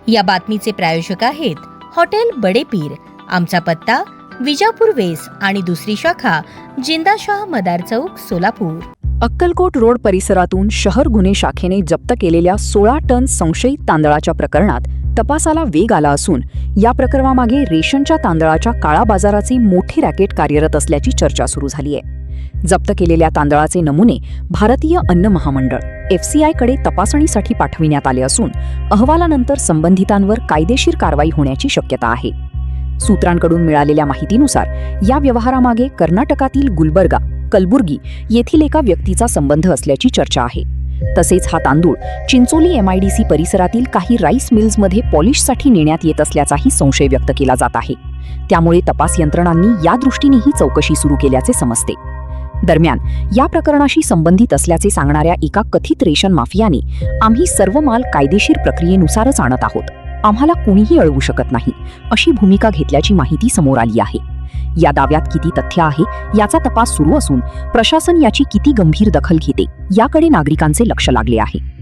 या बातमीचे प्रायोजक आहेत हॉटेल बडे पीर. आमचा पत्ता विजापूर वेस आणि दुसरी शाखा जिंदाशाह मदार चौक, सोलापूर. अक्कलकोट रोड परिसरातून शहर गुन्हे शाखेने जप्त केलेल्या 16 टन संशयित तांदळाच्या प्रकरणात तपासाला वेग आला असून या प्रकरणामागे रेशनच्या तांदळाच्या काळा बाजाराचे मोठे रॅकेट कार्यरत असल्याची चर्चा सुरू झाली आहे. जप्त केलेल्या तांदळाचे नमुने भारतीय अन्न महामंडळ FCI कडे तपासणीसाठी पाठविण्यात आले असून अहवालानंतर संबंधितांवर कायदेशीर कारवाई होण्याची शक्यता आहे. सूत्रांकडून मिळालेल्या माहितीनुसार या व्यवहारामागे कर्नाटकातील गुलबर्गा, कलबुर्गी येथील एका व्यक्तीचा संबंध असल्याची चर्चा आहे. तसेच हा तांदूळ चिंचोली MIDC परिसरातील काही राईस मिल्समध्ये पॉलिशसाठी नेण्यात येत असल्याचाही संशय व्यक्त केला जात आहे. त्यामुळे तपास यंत्रणांनी या दृष्टीनेही चौकशी सुरू केल्याचे समजते. दरम्यान या प्रकरणाशी संबंधित असल्याचे सांगणाऱ्या एका कथित रेशन माफियाने आम्ही सर्व माल कायदेशीर प्रक्रियेनुसारच आणत आहोत, आम्हाला कुणीही अडवू शकत नाही, अशी भूमिका घेतल्याची माहिती समोर आली आहे. या दाव्यात किती तथ्य आहे याचा तपास सुरू असून प्रशासन याची किती गंभीर दखल घेते याकडे नागरिकांचे लक्ष लागले आहे.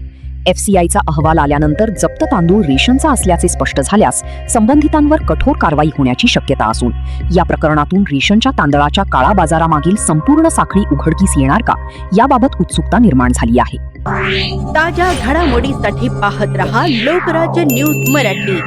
FCIचा अहवाल आल्यानंतर जप्त तांदूळ रेशनचा असल्याचे स्पष्ट झाल्यास संबंधितांवर कठोर कारवाई होण्याची शक्यता असून या प्रकरणातून रेशनच्या तांदळाच्या काळा बाजारामागील संपूर्ण साखळी उघडकीस येणार का याबाबत उत्सुकता निर्माण झाली आहे. ताज्या घडामोडीसाठी पाहत रहा लोकराज्य न्यूज मराठी.